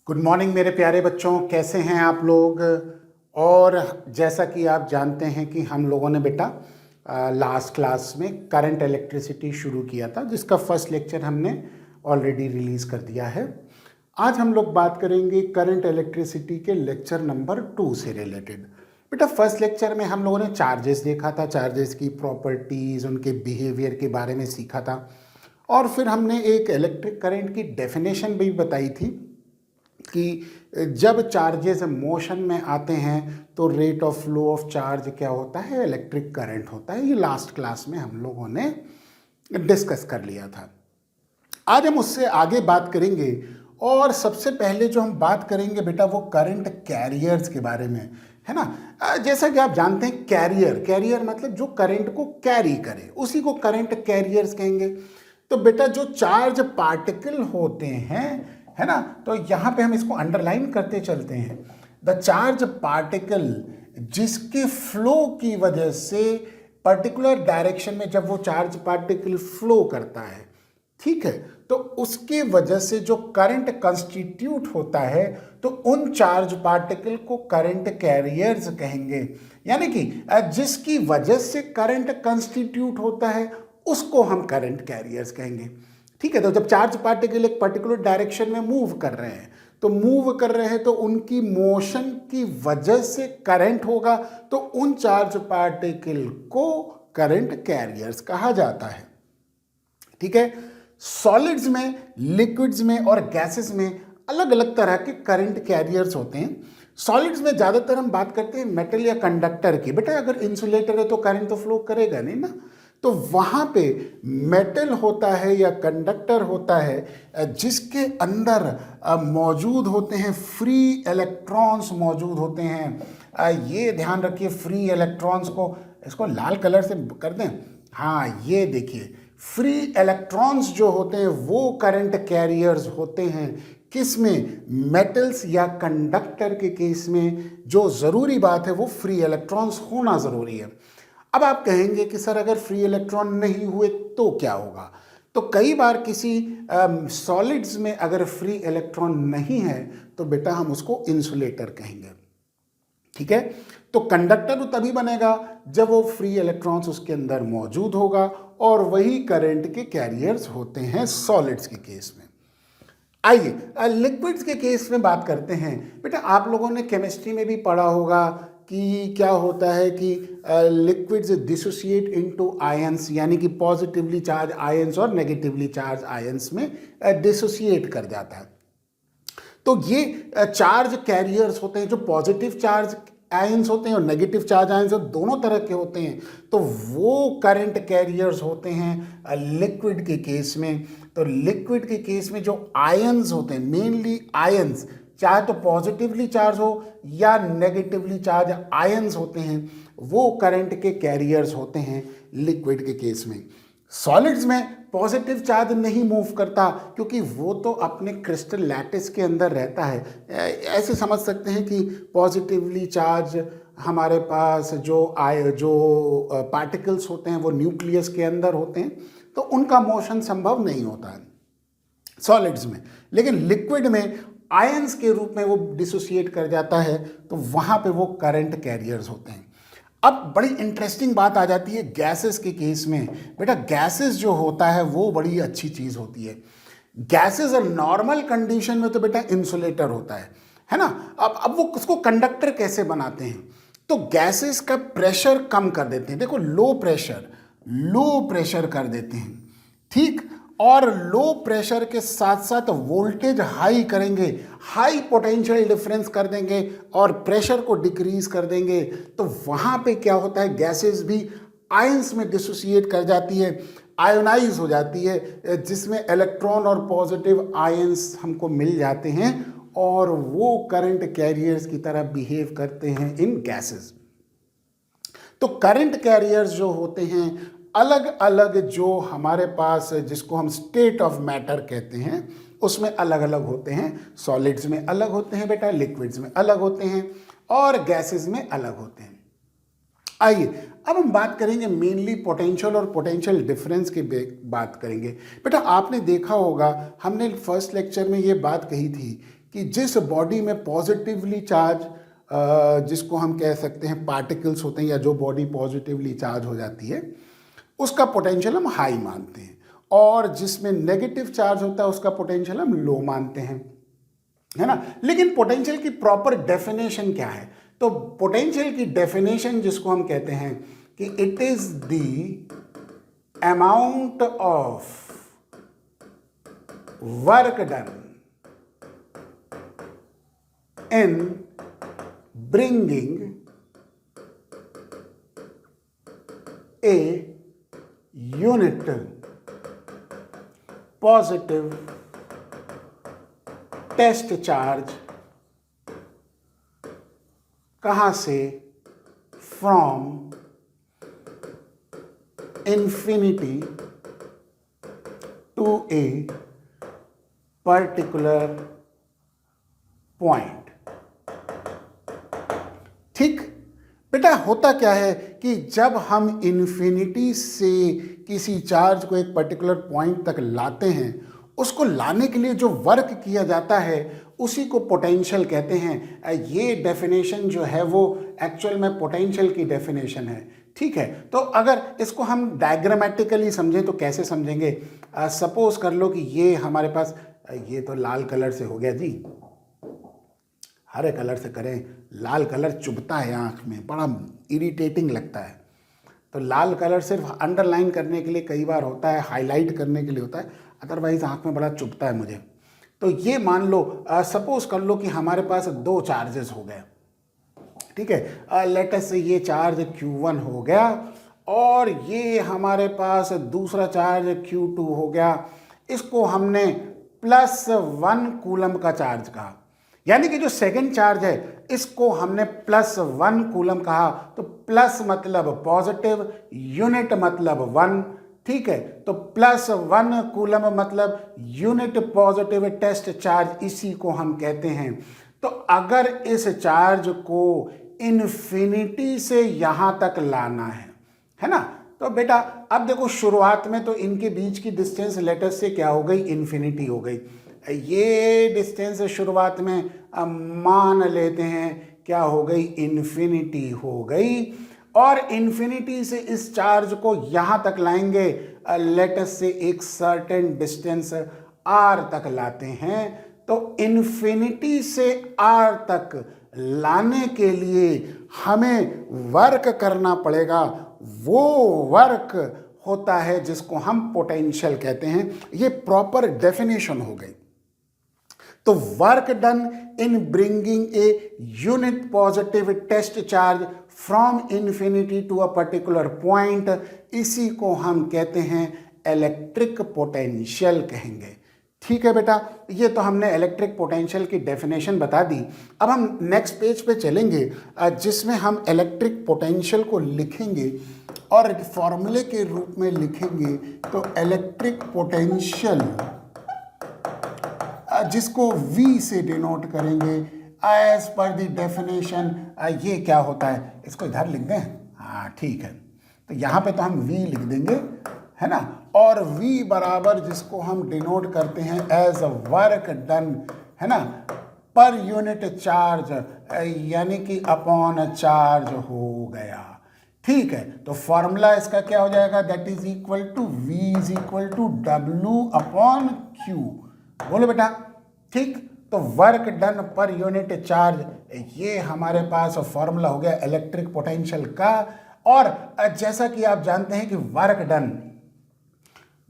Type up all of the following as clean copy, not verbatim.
Good morning मेरे प्यारे बच्चों, कैसे हैं आप लोग। और जैसा कि आप जानते हैं कि हम लोगों ने बेटा लास्ट क्लास में करंट इलेक्ट्रिसिटी शुरू किया था, जिसका फर्स्ट लेक्चर हमने ऑलरेडी रिलीज़ कर दिया है। आज हम लोग बात करेंगे करंट इलेक्ट्रिसिटी के लेक्चर नंबर 2 से रिलेटेड। बेटा फर्स्ट लेक्चर में हम लोगों ने चार्जेस देखा था, चार्जेस की प्रॉपर्टीज़, उनके बिहेवियर के बारे में सीखा था, और फिर हमने एक इलेक्ट्रिक करंट की डेफिनेशन भी बताई थी कि जब चार्जेस मोशन में आते हैं तो rate of flow of charge क्या होता है, इलेक्ट्रिक करंट होता है। ये लास्ट क्लास में हम लोगों ने डिस्कस कर लिया था। आज हम उससे आगे बात करेंगे, और सबसे पहले जो हम बात करेंगे बेटा वो करंट कैरियर्स के बारे में है ना। जैसा कि आप जानते हैं कैरियर मतलब जो करंट को कैरी करे, उसी को करंट कैरियर्स कहेंगे। तो बेटा जो चार्ज पार्टिकल होते हैं है ना, तो यहाँ पे हम इसको अंडरलाइन करते चलते हैं। द चार्ज पार्टिकल जिसके फ्लो की वजह से पर्टिकुलर डायरेक्शन में जब वो चार्ज पार्टिकल फ्लो करता है, ठीक है, तो उसके वजह से जो करंट कंस्टिट्यूट होता है, तो उन चार्ज पार्टिकल को करंट कैरियर्स कहेंगे। यानी कि जिसकी वजह से करंट कंस्टिट्यूट होता है उसको हम करंट कैरियर्स कहेंगे। ठीक है, तो जब चार्ज पार्टिकल एक पर्टिकुलर डायरेक्शन में मूव कर रहे हैं तो उनकी मोशन की वजह से करंट होगा, तो उन चार्ज पार्टिकल को करंट कैरियर्स कहा जाता है। ठीक है, सॉलिड्स में, लिक्विड्स में और गैसेस में अलग अलग तरह के करंट कैरियर्स होते हैं। सॉलिड्स में ज़्यादातर हम बात करते हैं मेटल या कंडक्टर की। बेटा अगर इंसुलेटर है तो करंट तो फ्लो करेगा नहीं ना, तो वहाँ पे मेटल होता है या कंडक्टर होता है जिसके अंदर मौजूद होते हैं फ्री इलेक्ट्रॉन्स मौजूद होते हैं। ये ध्यान रखिए, फ्री इलेक्ट्रॉन्स को, इसको लाल कलर से कर दें। हाँ, ये देखिए, फ्री इलेक्ट्रॉन्स जो होते हैं वो करंट कैरियर्स होते हैं। किस में? मेटल्स या कंडक्टर के केस में जो ज़रूरी बात है वो फ्री इलेक्ट्रॉन्स होना ज़रूरी है। अब आप कहेंगे कि सर अगर फ्री इलेक्ट्रॉन नहीं हुए तो क्या होगा? तो कई बार किसी सॉलिड्स में अगर फ्री इलेक्ट्रॉन नहीं है तो बेटा हम उसको इंसुलेटर कहेंगे। ठीक है, तो कंडक्टर तो तभी बनेगा जब वो फ्री इलेक्ट्रॉन्स उसके अंदर मौजूद होगा, और वही करंट के कैरियर्स होते हैं सॉलिड्स के केस में। आइए लिक्विड्स के केस में बात करते हैं। बेटा आप लोगों ने केमिस्ट्री में भी पढ़ा होगा कि क्या होता है कि लिक्विड्स डिसोसिएट इनटू आयंस, यानी कि पॉजिटिवली चार्ज आयंस और नेगेटिवली चार्ज आयंस में डिसोसिएट कर जाता है। तो ये चार्ज कैरियर्स होते हैं, जो पॉजिटिव चार्ज आयंस होते हैं और नेगेटिव चार्ज आयंस दोनों तरह के होते हैं, तो वो करंट कैरियर्स होते हैं लिक्विड के केस में। तो लिक्विड के केस में जो आयंस होते हैं, मेनली आयंस, चाहे तो पॉजिटिवली चार्ज हो या नेगेटिवली चार्ज आयंस होते हैं, वो करंट के कैरियर्स होते हैं लिक्विड के केस में। सॉलिड्स में पॉजिटिव चार्ज नहीं मूव करता क्योंकि वो तो अपने क्रिस्टल लैटिस के अंदर रहता है। ऐसे समझ सकते हैं कि पॉजिटिवली चार्ज हमारे पास जो पार्टिकल्स होते हैं वो न्यूक्लियस के अंदर होते हैं, तो उनका मोशन संभव नहीं होता है सॉलिड्स में। लेकिन लिक्विड में आयंस के रूप में वो डिसोसिएट कर जाता है, तो वहाँ पे वो करंट कैरियर्स होते हैं। अब बड़ी इंटरेस्टिंग बात आ जाती है गैसेस के केस में। बेटा गैसेस जो होता है वो बड़ी अच्छी चीज़ होती है। गैसेस नॉर्मल कंडीशन में तो बेटा इंसुलेटर होता है ना। अब वो उसको कंडक्टर कैसे बनाते हैं? तो गैसेस का प्रेशर कम कर देते हैं। देखो लो प्रेशर कर देते हैं, ठीक, और लो प्रेशर के साथ साथ वोल्टेज हाई करेंगे, हाई पोटेंशियल डिफरेंस कर देंगे और प्रेशर को डिक्रीज कर देंगे। तो वहाँ पे क्या होता है, गैसेस भी आयंस में डिसोसिएट कर जाती है, आयोनाइज हो जाती है, जिसमें इलेक्ट्रॉन और पॉजिटिव आयंस हमको मिल जाते हैं और वो करंट कैरियर्स की तरह बिहेव करते हैं इन गैसेस। तो करंट कैरियर्स जो होते हैं अलग अलग, जो हमारे पास जिसको हम स्टेट ऑफ मैटर कहते हैं, उसमें अलग अलग होते हैं। सॉलिड्स में अलग होते हैं बेटा, लिक्विड्स में अलग होते हैं और गैसेस में अलग होते हैं। आइए अब हम बात करेंगे मेनली पोटेंशियल और पोटेंशियल डिफरेंस की बात करेंगे। बेटा आपने देखा होगा, हमने फर्स्ट लेक्चर में ये बात कही थी कि जिस बॉडी में पॉजिटिवली चार्ज, जिसको हम कह सकते हैं पार्टिकल्स होते हैं, या जो बॉडी पॉजिटिवली चार्ज हो जाती है उसका पोटेंशियल हम हाई मानते हैं, और जिसमें नेगेटिव चार्ज होता है उसका पोटेंशियल हम लो मानते हैं, है ना। लेकिन पोटेंशियल की प्रॉपर डेफिनेशन क्या है? तो पोटेंशियल की डेफिनेशन जिसको हम कहते हैं कि it is the amount of work done in bringing a unit positive test charge कहां से? From infinity to a particular point. ठीक बेटा, होता क्या है कि जब हम इन्फिनिटी से किसी चार्ज को एक पर्टिकुलर पॉइंट तक लाते हैं, उसको लाने के लिए जो वर्क किया जाता है उसी को पोटेंशियल कहते हैं। ये डेफिनेशन जो है वो एक्चुअल में पोटेंशियल की डेफिनेशन है। ठीक है, तो अगर इसको हम डायग्रामेटिकली समझें तो कैसे समझेंगे? सपोज कर लो कि ये हमारे पास, ये तो लाल कलर से हो गया जी, हरे कलर से करें, लाल कलर चुभता है आँख में, बड़ा इरिटेटिंग लगता है। तो लाल कलर सिर्फ अंडरलाइन करने के लिए कई बार होता है, हाईलाइट करने के लिए होता है, अदरवाइज आँख में बड़ा चुभता है मुझे। तो ये मान लो, सपोज कर लो कि हमारे पास दो चार्जेस हो गए। ठीक है, लेट अस से ये चार्ज Q1 हो गया और ये हमारे पास दूसरा चार्ज Q2 हो गया। इसको हमने +1 कूलम का चार्ज कहा, यानी कि जो सेकंड चार्ज है इसको हमने +1 कूलम कहा। तो प्लस मतलब पॉजिटिव, यूनिट मतलब 1। ठीक है, तो +1 कूलम मतलब यूनिट पॉजिटिव टेस्ट चार्ज, इसी को हम कहते हैं। तो अगर इस चार्ज को इन्फिनिटी से यहां तक लाना है ना, तो बेटा अब देखो शुरुआत में तो इनके बीच की डिस्टेंस लेटर से क्या हो गई? इन्फिनिटी हो गई। ये डिस्टेंस शुरुआत में मान लेते हैं क्या हो गई? इन्फिनिटी हो गई। और इन्फिनिटी से इस चार्ज को यहां तक लाएंगे, लेटस से एक सर्टेन डिस्टेंस r तक लाते हैं। तो इन्फिनिटी से r तक लाने के लिए हमें वर्क करना पड़ेगा। वो वर्क होता है जिसको हम पोटेंशियल कहते हैं। ये प्रॉपर डेफिनेशन हो गई। तो work done in bringing a unit positive test charge from infinity to a particular point, इसी को हम कहते हैं इलेक्ट्रिक पोटेंशियल कहेंगे। ठीक है बेटा, ये तो हमने इलेक्ट्रिक पोटेंशियल की डेफिनेशन बता दी। अब हम नेक्स्ट पेज पे चलेंगे जिसमें हम इलेक्ट्रिक पोटेंशियल को लिखेंगे और फॉर्मूले के रूप में लिखेंगे। तो इलेक्ट्रिक पोटेंशियल जिसको V से डिनोट करेंगे एज पर द डेफिनेशन। ये क्या होता है, इसको इधर लिख दें? हाँ ठीक है, तो यहाँ पे तो हम V लिख देंगे, है ना। और V बराबर जिसको हम डिनोट करते हैं एज वर्क डन, है ना, पर यूनिट चार्ज, यानी कि अपॉन चार्ज हो गया। ठीक है, तो फॉर्मूला इसका क्या हो जाएगा? That is equal to V is equal to W/Q। बोलो बेटा, ठीक। तो वर्क डन पर यूनिट चार्ज, ये हमारे पास फॉर्मूला हो गया इलेक्ट्रिक पोटेंशियल का। और जैसा कि आप जानते हैं कि वर्क डन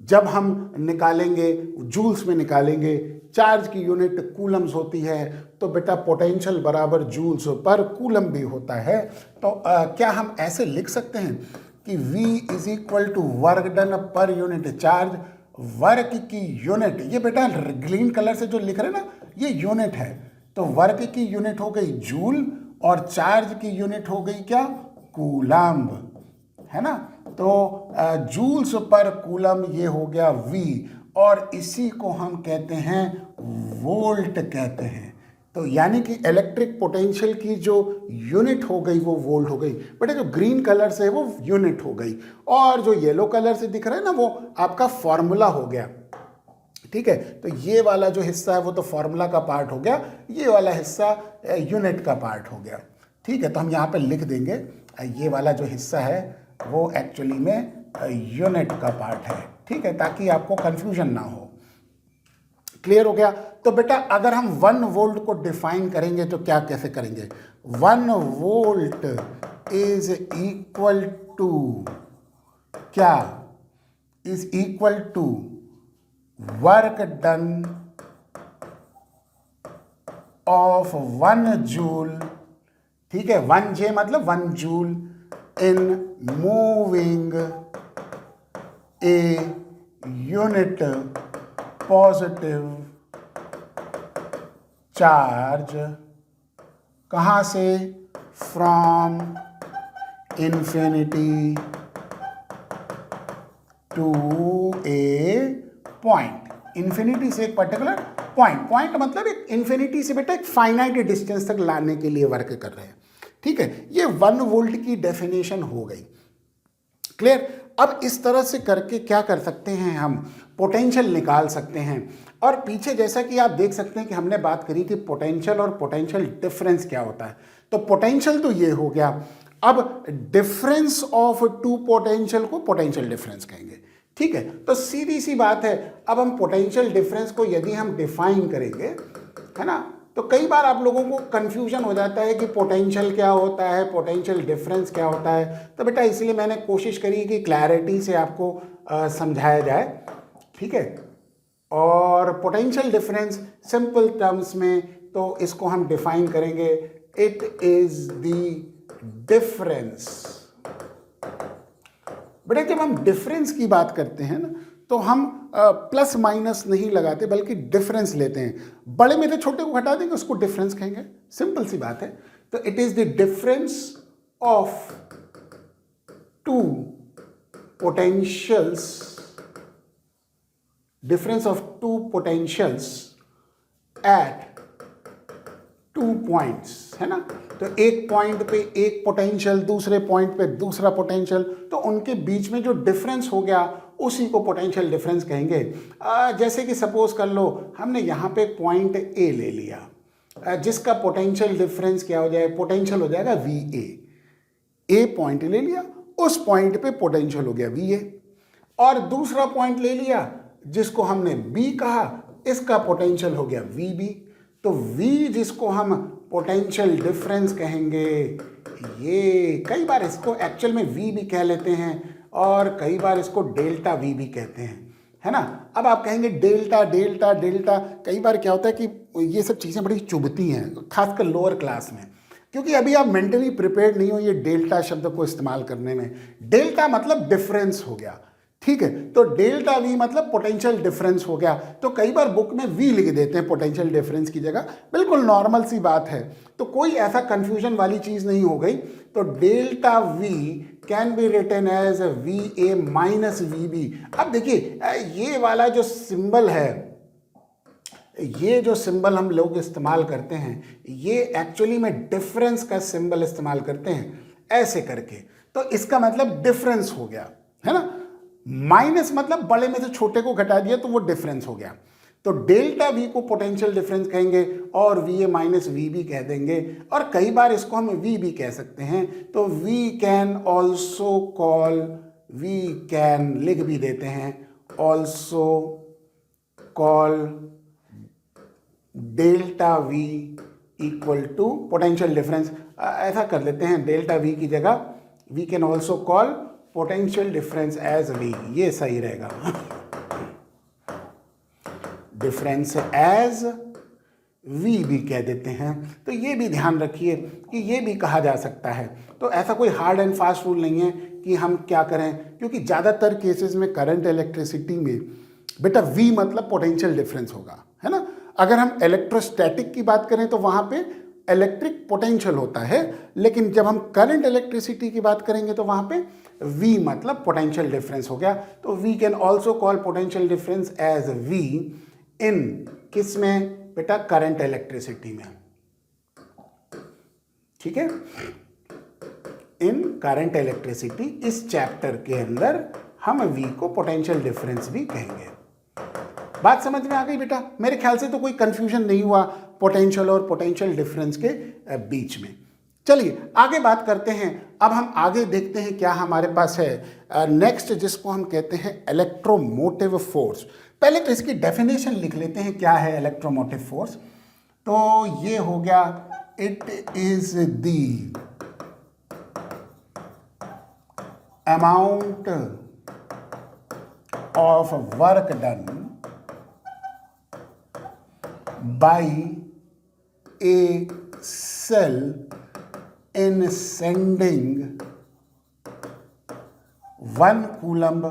जब हम निकालेंगे जूल्स में निकालेंगे, चार्ज की यूनिट कूलम्स होती है, तो बेटा पोटेंशियल बराबर जूल्स पर कूलम भी होता है। तो क्या हम ऐसे लिख सकते हैं कि V is equal to work done पर यूनिट चार्ज। वर्क की यूनिट, ये बेटा ग्रीन कलर से जो लिख रहे हैं ना, ये यूनिट है। तो वर्क की यूनिट हो गई जूल और चार्ज की यूनिट हो गई क्या? कूलम्ब, है ना। तो जूल्स पर कूलम ये हो गया V, और इसी को हम कहते हैं वोल्ट कहते हैं। तो यानी कि इलेक्ट्रिक पोटेंशियल की जो यूनिट हो गई वो वोल्ट हो गई। बेटा जो ग्रीन कलर से है वो यूनिट हो गई, और जो येलो कलर से दिख रहा है ना वो आपका फॉर्मूला हो गया। ठीक है। तो ये वाला जो हिस्सा है वो तो फॉर्मूला का पार्ट हो गया, ये वाला हिस्सा यूनिट का पार्ट हो गया। ठीक है, तो हम यहाँ पे लिख देंगे ये वाला जो हिस्सा है वो एक्चुअली में यूनिट का पार्ट है। ठीक है, ताकि आपको कंफ्यूजन ना हो। क्लियर हो गया। तो बेटा अगर हम 1 वोल्ट को डिफाइन करेंगे तो क्या कैसे करेंगे? 1 वोल्ट इज इक्वल टू क्या? Is equal to work done of 1 joule. ठीक है, 1 J मतलब 1 joule in moving a unit positive charge. कहाँ से? From infinity to a point. Infinity से एक पर्टिकुलर पॉइंट, पॉइंट मतलब एक इंफिनिटी से बेटा एक फाइनाइट डिस्टेंस तक लाने के लिए वर्क कर रहे हैं। ठीक है, ये 1 वोल्ट की डेफिनेशन हो गई। क्लियर। अब इस तरह से करके क्या कर सकते हैं, हम पोटेंशियल निकाल सकते हैं। और पीछे जैसा कि आप देख सकते हैं कि हमने बात करी थी पोटेंशियल और पोटेंशियल डिफरेंस क्या होता है। तो पोटेंशियल तो ये हो गया। अब डिफरेंस ऑफ 2 पोटेंशियल को पोटेंशियल डिफरेंस कहेंगे। ठीक है, तो सीधी सी बात है। अब हम पोटेंशियल डिफरेंस को यदि हम डिफाइन करेंगे, है ना, तो कई बार आप लोगों को कंफ्यूजन हो जाता है कि पोटेंशियल क्या होता है, पोटेंशियल डिफरेंस क्या होता है। तो बेटा इसलिए मैंने कोशिश करी कि क्लैरिटी से आपको समझाया जाए। ठीक है, और पोटेंशियल डिफरेंस सिंपल टर्म्स में तो इसको हम डिफाइन करेंगे, इट इज द डिफरेंस। बेटा जब हम डिफरेंस की बात करते हैं ना तो हम प्लस माइनस नहीं लगाते बल्कि डिफरेंस लेते हैं। बड़े में से छोटे को हटा देंगे उसको डिफरेंस कहेंगे, सिंपल सी बात है। तो it is the difference of 2 potentials, difference of 2 potentials at 2 points, है ना। तो एक पॉइंट पे एक पोटेंशियल, दूसरे पॉइंट पे दूसरा पोटेंशियल, तो उनके बीच में जो डिफरेंस हो गया उसी को पोटेंशियल डिफरेंस कहेंगे। जैसे कि सपोज कर लो हमने यहाँ पे पॉइंट ए ले लिया, जिसका पोटेंशियल डिफरेंस क्या हो जाए, पोटेंशियल हो जाएगा VA। ए पॉइंट ले लिया, उस पॉइंट पे पोटेंशियल हो गया VA। और दूसरा पॉइंट ले लिया जिसको हमने B कहा, इसका पोटेंशियल हो गया VB। तो V जिसको हम पोटेंशियल डिफरेंस कहेंगे, ये कई बार इसको एक्चुअल में V भी कह लेते हैं और कई बार इसको डेल्टा V भी कहते हैं, है ना। अब आप कहेंगे डेल्टा डेल्टा डेल्टा, कई बार क्या होता है कि ये सब चीज़ें बड़ी चुभती हैं, खासकर लोअर क्लास में, क्योंकि अभी आप मेंटली प्रिपेयर्ड नहीं हो ये डेल्टा शब्द को इस्तेमाल करने में। डेल्टा मतलब डिफरेंस हो गया, ठीक है। तो डेल्टा V मतलब पोटेंशियल डिफरेंस हो गया। तो कई बार बुक में V लिख देते हैं पोटेंशियल डिफरेंस की जगह, बिल्कुल नॉर्मल सी बात है। तो कोई ऐसा कंफ्यूजन वाली चीज़ नहीं हो गई। तो delta V can be written as VA minus VB। अब देखिए ये वाला जो सिंबल है, ये जो सिंबल हम लोग इस्तेमाल करते हैं, ये एक्चुअली में डिफरेंस का सिंबल इस्तेमाल करते हैं ऐसे करके। तो इसका मतलब डिफरेंस हो गया, है ना। माइनस मतलब बड़े में से छोटे को घटा दिया तो वो डिफरेंस हो गया। तो डेल्टा V को पोटेंशियल डिफरेंस कहेंगे और VA माइनस VB कह देंगे। और कई बार इसको हम V भी कह सकते हैं। तो we can also call, we can लिख भी देते हैं, also call delta V equal to potential difference. ऐसा कर लेते हैं, डेल्टा V की जगह we can also call potential difference as V, ये सही रहेगा। डिफरेंस एज V भी कह देते हैं। तो ये भी ध्यान रखिए कि ये भी कहा जा सकता है। तो ऐसा कोई हार्ड एंड फास्ट रूल नहीं है कि हम क्या करें, क्योंकि ज़्यादातर केसेस में करंट इलेक्ट्रिसिटी में बेटा V मतलब पोटेंशियल डिफरेंस होगा, है ना। अगर हम इलेक्ट्रोस्टैटिक की बात करें तो वहाँ पे इलेक्ट्रिक पोटेंशियल होता है, लेकिन जब हम करंट इलेक्ट्रिसिटी की बात करेंगे तो वहाँ पे V मतलब पोटेंशियल डिफरेंस हो गया। तो we can also call potential difference as V in किस में बेटा, करंट इलेक्ट्रिसिटी में, ठीक है। इन करंट इलेक्ट्रिसिटी इस चैप्टर के अंदर हम V को पोटेंशियल डिफरेंस भी कहेंगे। बात समझ में आ गई बेटा? मेरे ख्याल से तो कोई कंफ्यूजन नहीं हुआ पोटेंशियल और पोटेंशियल डिफरेंस के बीच में। चलिए आगे बात करते हैं। अब हम आगे देखते हैं क्या हमारे पास है नेक्स्ट, जिसको हम कहते हैं इलेक्ट्रोमोटिव फोर्स। पहले तो इसकी डेफिनेशन लिख लेते हैं, क्या है इलेक्ट्रोमोटिव फोर्स। तो ये हो गया, it is the amount of work done by a cell in sending 1 coulomb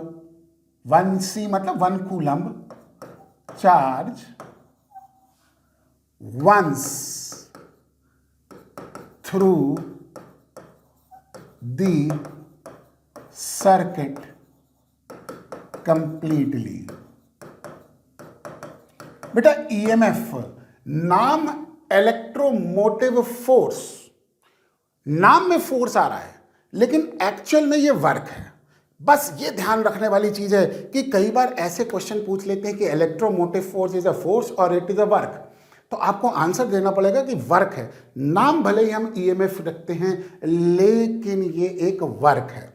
1c मतलब 1 coulomb charge once through the circuit completely। बेटा ईएमएफ नाम इलेक्ट्रोमोटिव फोर्स, नाम में फोर्स आ रहा है लेकिन एक्चुअल में ये वर्क है। बस ये ध्यान रखने वाली चीज है कि कई बार ऐसे क्वेश्चन पूछ लेते हैं कि electromotive force is a force और इट इज अ वर्क, तो आपको आंसर देना पड़ेगा कि वर्क है। नाम भले ही हम ईएमएफ रखते हैं लेकिन ये एक वर्क है,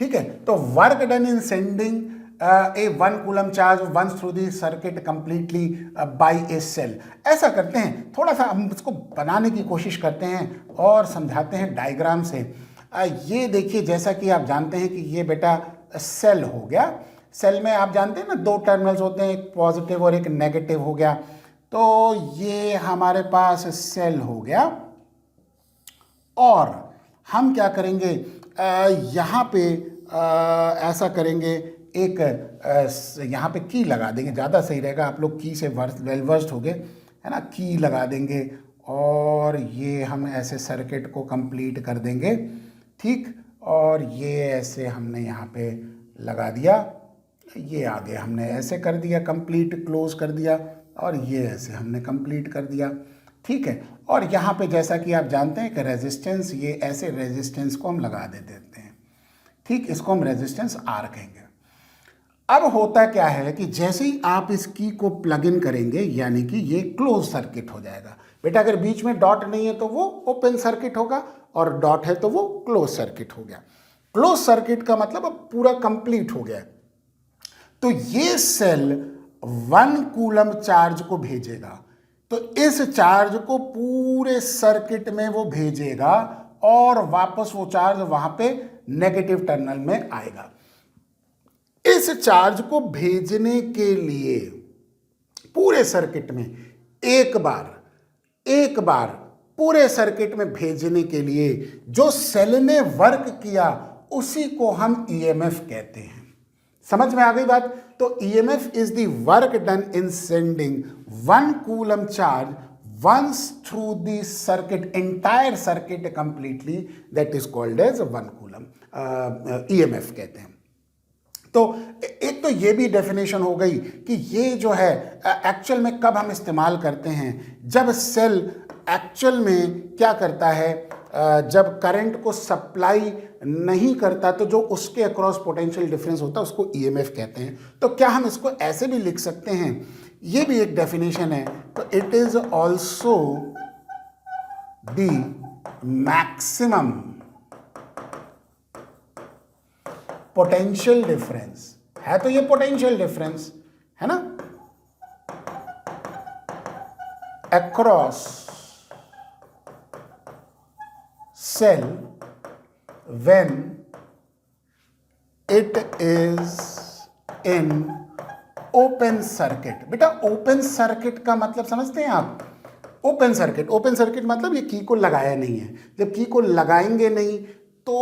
ठीक है। तो work done in sending a 1 coulomb charge once through the circuit completely by a cell। ऐसा करते हैं, थोड़ा सा हम इसको बनाने की कोशिश करते हैं और समझाते हैं डायग्राम से। ये देखिए, जैसा कि आप जानते हैं कि ये बेटा सेल हो गया। सेल में आप जानते हैं ना 2 टर्मिनल्स होते हैं, एक पॉजिटिव और एक नेगेटिव हो गया। तो ये हमारे पास सेल हो गया और हम क्या करेंगे, यहाँ पे ऐसा करेंगे, एक यहाँ पे की लगा देंगे, ज़्यादा सही रहेगा। आप लोग की से वेल वर्स्ड हो गए है ना, की लगा देंगे और ये हम ऐसे सर्किट को कंप्लीट कर देंगे, ठीक। और ये ऐसे हमने यहाँ पे लगा दिया, ये आगे हमने ऐसे कर दिया, कंप्लीट क्लोज कर दिया, और ये ऐसे हमने कंप्लीट कर दिया, ठीक है। और यहाँ पे जैसा कि आप जानते हैं कि रेजिस्टेंस, ये ऐसे रेजिस्टेंस को हम लगा देते हैं, ठीक। इसको हम रेजिस्टेंस आर कहेंगे। अब होता क्या है कि जैसे ही आप इस की को प्लग इन करेंगे यानी कि ये क्लोज सर्किट हो जाएगा। बेटा अगर बीच में डॉट नहीं है तो वो ओपन सर्किट होगा, और डॉट है तो वो क्लोज सर्किट हो गया। क्लोज सर्किट का मतलब अब पूरा कंप्लीट हो गया। तो ये सेल 1 कूलम चार्ज को भेजेगा, तो इस चार्ज को पूरे सर्किट में वो भेजेगा और वापस वो चार्ज वहां पे नेगेटिव टर्मिनल में आएगा। इस चार्ज को भेजने के लिए पूरे सर्किट में एक बार पूरे सर्किट में भेजने के लिए जो सेल ने वर्क किया उसी को हम ईएमएफ कहते हैं। समझ में आ गई बात? तो EMF is the work done in sending 1 coulomb charge once through the circuit, entire circuit completely, that is called as 1 coulomb EMF कहते हैं। तो एक तो ये भी डेफिनेशन हो गई कि ये जो है एक्चुअल में कब हम इस्तेमाल करते हैं, जब सेल एक्चुअल में क्या करता है, जब करंट को सप्लाई नहीं करता तो जो उसके अक्रॉस पोटेंशियल डिफरेंस होता है उसको ईएमएफ कहते हैं। तो क्या हम इसको ऐसे भी लिख सकते हैं, ये भी एक डेफिनेशन है। तो it is also the maximum potential difference, है तो ये पोटेंशियल डिफरेंस है ना, across cell when it is in open circuit. बेटा ओपन सर्किट का मतलब समझते हैं आप? ओपन सर्किट मतलब ये की को लगाया नहीं है। जब की को लगाएंगे नहीं तो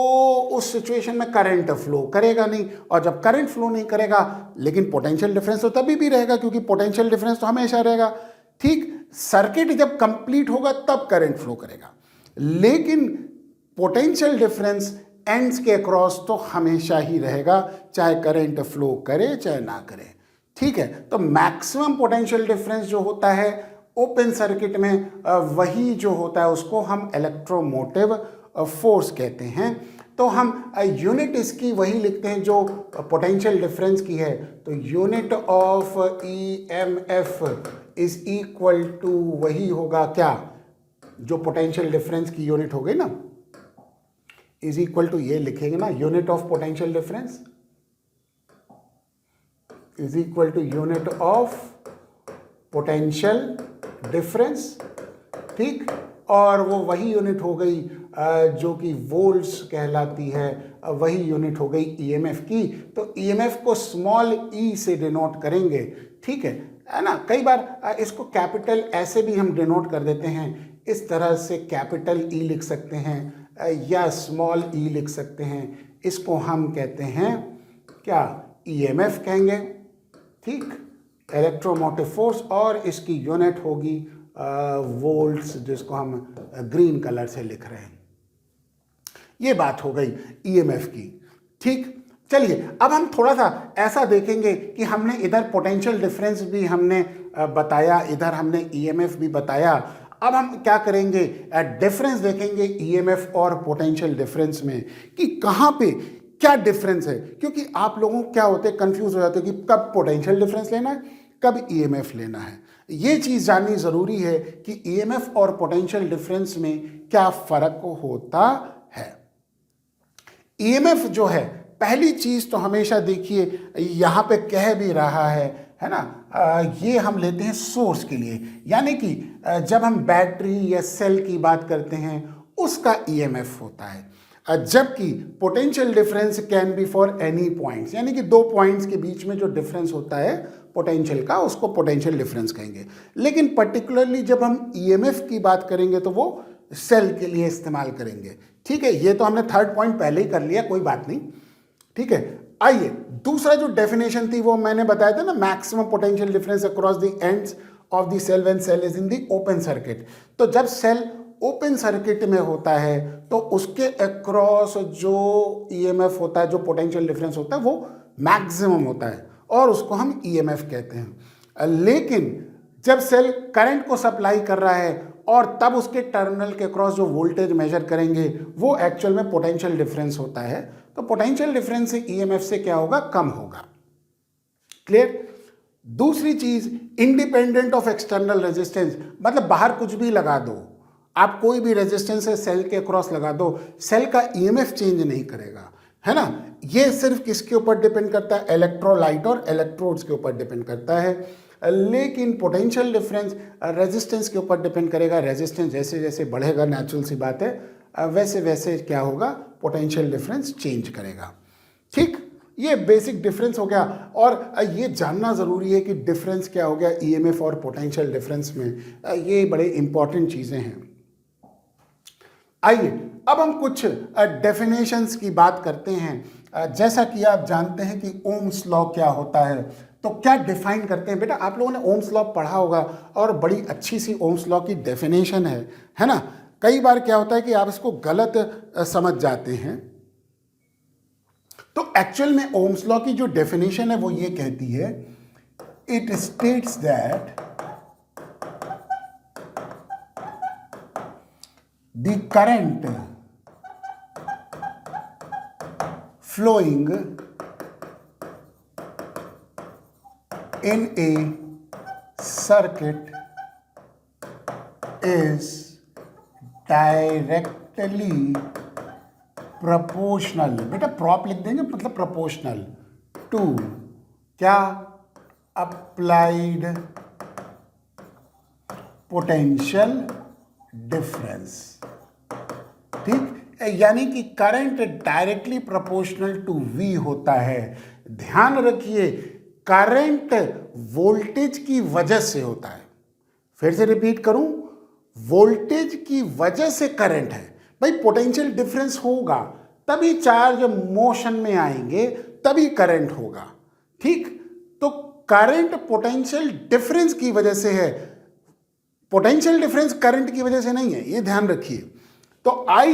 उस सिचुएशन में करंट फ्लो करेगा नहीं, और जब करंट फ्लो नहीं करेगा लेकिन पोटेंशियल डिफरेंस तो तभी भी रहेगा, क्योंकि पोटेंशियल डिफरेंस तो हमेशा रहेगा, ठीक। सर्किट जब कंप्लीट होगा तब करंट फ्लो करेगा, लेकिन पोटेंशियल डिफरेंस एंड्स के अक्रॉस तो हमेशा ही रहेगा, चाहे करंट फ्लो करे चाहे ना करे, ठीक है। तो मैक्सिमम पोटेंशियल डिफरेंस जो होता है ओपन सर्किट में, वही जो होता है उसको हम इलेक्ट्रोमोटिव फोर्स कहते हैं। तो हम यूनिट इसकी वही लिखते हैं जो पोटेंशियल डिफरेंस की है। तो unit of EMF is equal to वही होगा क्या, जो पोटेंशियल डिफरेंस की यूनिट हो गई ना, इज इक्वल टू ये लिखेंगे ना, unit of potential difference is equal to unit of potential difference, ठीक। और वो वही यूनिट हो गई जो कि वोल्ट्स कहलाती है, वही यूनिट हो गई EMF की। तो EMF को स्मॉल e से डिनोट करेंगे, ठीक है ना। कई बार इसको कैपिटल ऐसे भी हम डिनोट कर देते हैं, इस तरह से कैपिटल E लिख सकते हैं या स्मॉल e लिख सकते हैं। इसको हम कहते हैं क्या, EMF कहेंगे, ठीक, इलेक्ट्रोमोटिव फोर्स, और इसकी यूनिट होगी वोल्ट्स, जिसको हम ग्रीन कलर से लिख रहे हैं। ये बात हो गई EMF की, ठीक। चलिए अब हम थोड़ा सा ऐसा देखेंगे कि हमने इधर पोटेंशियल डिफरेंस भी हमने बताया, इधर हमने EMF भी बताया। अब हम क्या करेंगे, डिफरेंस देखेंगे EMF और पोटेंशियल डिफरेंस में कि कहाँ पे क्या डिफरेंस है, क्योंकि आप लोगों को क्या होते हैं, कंफ्यूज हो जाते हैं कि कब पोटेंशियल डिफरेंस लेना है, कब EMF लेना है। ये चीज़ जाननी ज़रूरी है कि EMF और पोटेंशियल डिफरेंस में क्या फ़र्क होता है। EMF जो है, पहली चीज़ तो हमेशा देखिए यहाँ पे कह भी रहा है ना, ये हम लेते हैं सोर्स के लिए, यानी कि जब हम बैटरी या सेल की बात करते हैं उसका EMF होता है, जबकि potential difference can be for any points, यानी कि दो पॉइंट्स के बीच में जो डिफरेंस होता है पोटेंशियल का, उसको पोटेंशियल डिफरेंस कहेंगे। लेकिन पर्टिकुलरली जब हम EMF की बात करेंगे तो वो सेल के लिए इस्तेमाल करेंगे, ठीक है। ये तो हमने थर्ड पॉइंट पहले ही कर लिया, कोई बात नहीं, ठीक है। आइए दूसरा जो डेफिनेशन थी वो मैंने बताया था ना, maximum potential difference across the ends of the cell when cell is in the open circuit. तो जब सेल ओपन सर्किट में होता है तो उसके अक्रॉस जो EMF होता है, जो पोटेंशियल डिफरेंस होता है, वो मैक्सिमम होता है और उसको हम EMF कहते हैं। लेकिन जब सेल करंट को सप्लाई कर रहा है और तब उसके टर्मिनल के क्रॉस जो वोल्टेज मेजर करेंगे वो एक्चुअल में पोटेंशियल डिफरेंस होता है। तो पोटेंशियल डिफरेंस से EMF से क्या होगा, कम होगा। क्लियर। दूसरी चीज, इंडिपेंडेंट ऑफ एक्सटर्नल रेजिस्टेंस, मतलब बाहर कुछ भी लगा दो, आप कोई भी रेजिस्टेंस है सेल के क्रॉस लगा दो, सेल का EMF चेंज नहीं करेगा, है ना। ये सिर्फ किसके ऊपर डिपेंड करता है, इलेक्ट्रोलाइट और इलेक्ट्रोड्स के ऊपर डिपेंड करता है। लेकिन पोटेंशियल डिफरेंस रेजिस्टेंस के ऊपर डिपेंड करेगा। रेजिस्टेंस जैसे जैसे बढ़ेगा, नेचुरल सी बात है, वैसे वैसे क्या होगा, पोटेंशियल डिफरेंस चेंज करेगा, ठीक। ये बेसिक डिफरेंस हो गया। और ये जानना ज़रूरी है कि डिफरेंस क्या हो गया EMF और पोटेंशियल डिफरेंस में, ये बड़े इंपॉर्टेंट चीज़ें हैं। आइए अब हम कुछ डेफिनेशंस की बात करते हैं। जैसा कि आप जानते हैं कि ओम्स लॉ क्या होता है, तो क्या डिफाइन करते हैं। बेटा आप लोगों ने ओम्स लॉ पढ़ा होगा और बड़ी अच्छी सी ओम्स लॉ की डेफिनेशन है ना। कई बार क्या होता है कि आप इसको गलत समझ जाते हैं। तो एक्चुअल में ओम्स लॉ की जो डेफिनेशन है वो ये कहती है, it states that the current flowing in a circuit is directly proportional, बेटा प्रॉप लिख देंगे, मतलब प्रोपोर्शनल टू क्या, अप्लाइड पोटेंशियल डिफरेंस, ठीक। यानी कि current directly proportional to V होता है। ध्यान रखिए, करंट वोल्टेज की वजह से होता है। फिर से रिपीट करूं, वोल्टेज की वजह से करंट है। भाई पोटेंशियल डिफरेंस होगा तभी चार्ज मोशन में आएंगे, तभी करंट होगा, ठीक। तो करंट पोटेंशियल डिफरेंस की वजह से है, पोटेंशियल डिफरेंस करंट की वजह से नहीं है, ये ध्यान रखिए। तो I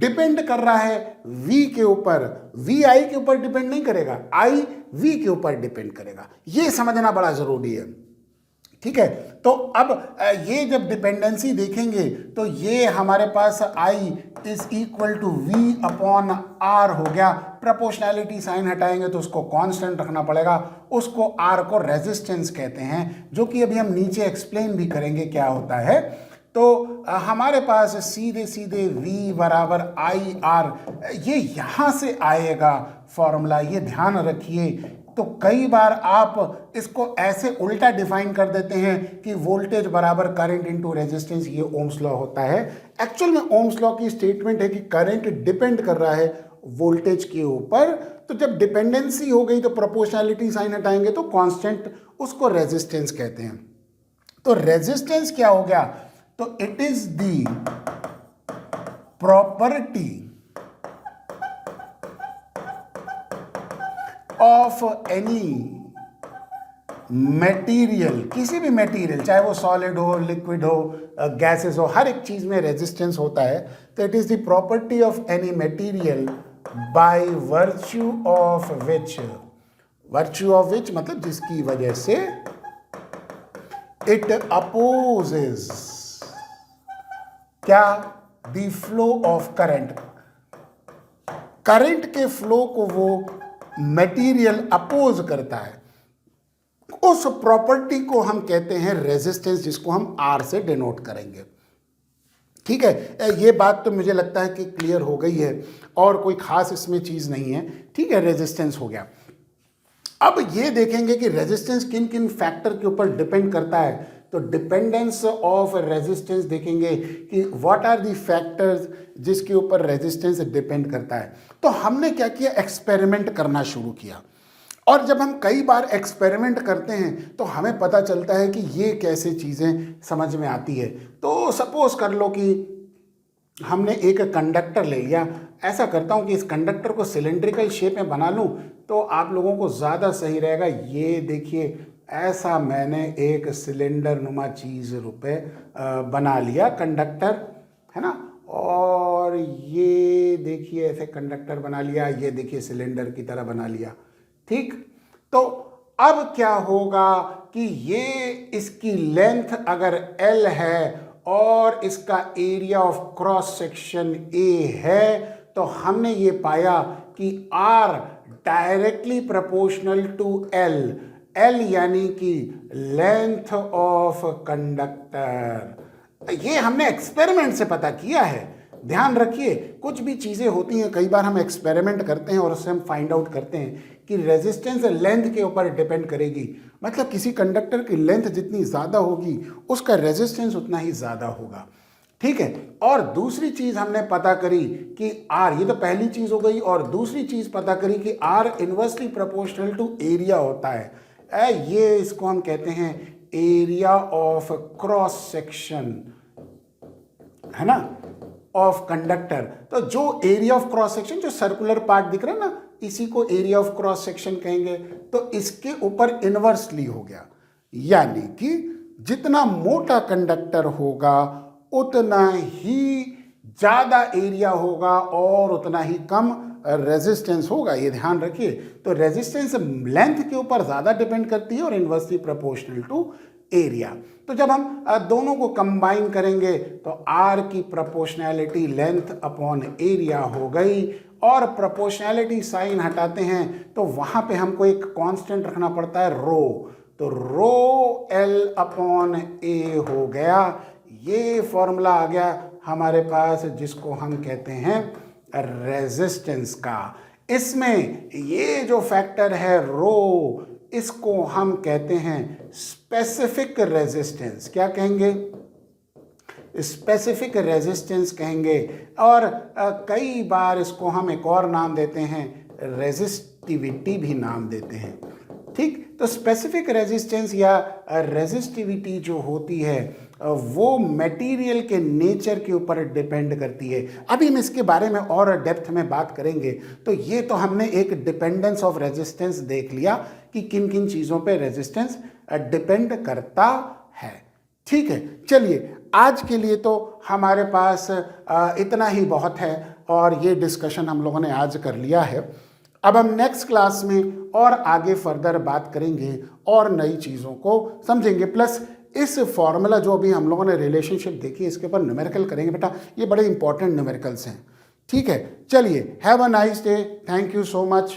डिपेंड कर रहा है V के ऊपर, V I के ऊपर डिपेंड नहीं करेगा, I V के ऊपर डिपेंड करेगा। ये समझना बड़ा जरूरी है, ठीक है। तो अब ये जब डिपेंडेंसी देखेंगे तो ये हमारे पास I is equal to V upon R हो गया। प्रोपोर्शनैलिटी साइन हटाएंगे तो उसको कांस्टेंट रखना पड़ेगा, उसको R को रेजिस्टेंस कहते हैं, जो कि अभी हम नीचे एक्सप्लेन भी करेंगे क्या होता है। तो हमारे पास सीधे सीधे V बराबर IR, ये यहाँ से आएगा फॉर्मूला, ये ध्यान रखिए। तो कई बार आप इसको ऐसे उल्टा डिफाइन कर देते हैं कि वोल्टेज बराबर करंट इनटू रेजिस्टेंस, ये ओम्स लॉ होता है। एक्चुअल में ओम्स लॉ की स्टेटमेंट है कि करंट डिपेंड कर रहा है वोल्टेज के ऊपर। तो जब डिपेंडेंसी हो गई तो प्रोपोर्शनैलिटी साइन हटाएंगे तो कांस्टेंट, उसको रेजिस्टेंस कहते हैं। तो रेजिस्टेंस क्या हो गया, तो it is the property of any material, किसी भी मटेरियल, चाहे वो सॉलिड हो, लिक्विड हो, गैसेस हो, हर एक चीज में रेजिस्टेंस होता है। तो it is the property of any material by virtue of which, virtue of which मतलब जिसकी वजह से इट अपोजेस क्या, the flow of current, current के फ्लो को वो मटेरियल अपोज करता है, उस प्रॉपर्टी को हम कहते हैं रेजिस्टेंस, जिसको हम R से डिनोट करेंगे। ठीक है, ये बात तो मुझे लगता है कि क्लियर हो गई है और कोई खास इसमें चीज नहीं है। ठीक है, रेजिस्टेंस हो गया। अब ये देखेंगे कि रेजिस्टेंस किन किन फैक्टर के ऊपर डिपेंड करता है। तो डिपेंडेंस ऑफ रेजिस्टेंस देखेंगे कि व्हाट आर दी फैक्टर्स जिसके ऊपर रेजिस्टेंस डिपेंड करता है। तो हमने क्या किया, एक्सपेरिमेंट करना शुरू किया। और जब हम कई बार एक्सपेरिमेंट करते हैं तो हमें पता चलता है कि ये कैसे चीज़ें समझ में आती है। तो सपोज कर लो कि हमने एक कंडक्टर ले लिया। ऐसा करता हूँ कि इस कंडक्टर को सिलेंड्रिकल शेप में बना लूँ तो आप लोगों को ज़्यादा सही रहेगा। ये देखिए, ऐसा मैंने एक सिलेंडर नुमा चीज़ बना लिया, कंडक्टर, है ना। और ये देखिए ऐसे कंडक्टर बना लिया, ये देखिए सिलेंडर की तरह बना लिया। ठीक, तो अब क्या होगा कि ये इसकी लेंथ अगर L है और इसका area of cross section A है, तो हमने ये पाया कि R directly proportional to L, L यानी कि लेंथ ऑफ कंडक्टर। ये हमने एक्सपेरिमेंट से पता किया है। ध्यान रखिए, कुछ भी चीज़ें होती हैं, कई बार हम एक्सपेरिमेंट करते हैं और उससे हम फाइंड आउट करते हैं कि रेजिस्टेंस लेंथ के ऊपर डिपेंड करेगी। मतलब किसी कंडक्टर की लेंथ जितनी ज़्यादा होगी उसका रेजिस्टेंस उतना ही ज़्यादा होगा। ठीक है, और दूसरी चीज़ हमने पता करी कि R, ये तो पहली चीज़ हो गई, और दूसरी चीज़ पता करी कि R inversely proportional to area होता है। ये इसको हम कहते हैं एरिया ऑफ क्रॉस सेक्शन, है ना, ऑफ कंडक्टर। तो जो एरिया ऑफ क्रॉस सेक्शन, जो सर्कुलर पार्ट दिख रहा है ना, इसी को एरिया ऑफ क्रॉस सेक्शन कहेंगे। तो इसके ऊपर इनवर्सली हो गया, यानी कि जितना मोटा कंडक्टर होगा उतना ही ज्यादा एरिया होगा और उतना ही कम रेजिस्टेंस होगा। ये ध्यान रखिए। तो रेजिस्टेंस लेंथ के ऊपर ज्यादा डिपेंड करती है और इनवर्सली प्रोपोर्शनल टू एरिया। तो जब हम दोनों को कंबाइन करेंगे तो R की प्रोपोर्शनैलिटी लेंथ अपॉन एरिया हो गई, और प्रोपोर्शनैलिटी साइन हटाते हैं तो वहां पे हमको एक कांस्टेंट रखना पड़ता है रो। तो रो L अपॉन A हो गया। ये फॉर्मूला आ गया हमारे पास, जिसको हम कहते हैं रेजिस्टेंस का। इसमें ये जो फैक्टर है रो, इसको हम कहते हैं स्पेसिफिक रेजिस्टेंस। क्या कहेंगे? स्पेसिफिक रेजिस्टेंस कहेंगे। और कई बार इसको हम एक और नाम देते हैं, रेजिस्टिविटी भी नाम देते हैं। ठीक, तो स्पेसिफिक रेजिस्टेंस या रेजिस्टिविटी जो होती है वो मटेरियल के नेचर के ऊपर डिपेंड करती है। अभी हम इसके बारे में और डेप्थ में बात करेंगे। तो ये तो हमने एक डिपेंडेंस ऑफ रेजिस्टेंस देख लिया कि किन किन चीज़ों पे रेजिस्टेंस डिपेंड करता है। ठीक है, चलिए आज के लिए तो हमारे पास इतना ही बहुत है और ये डिस्कशन हम लोगों ने आज कर लिया है। अब हम नेक्स्ट क्लास में और आगे फर्दर बात करेंगे और नई चीज़ों को समझेंगे, प्लस इस फॉर्मूला जो अभी हम लोगों ने रिलेशनशिप देखी इसके ऊपर न्यूमेरिकल करेंगे बेटा, ये बड़े इंपॉर्टेंट न्यूमेरिकल्स हैं। ठीक है, चलिए, have a nice day, thank you so much.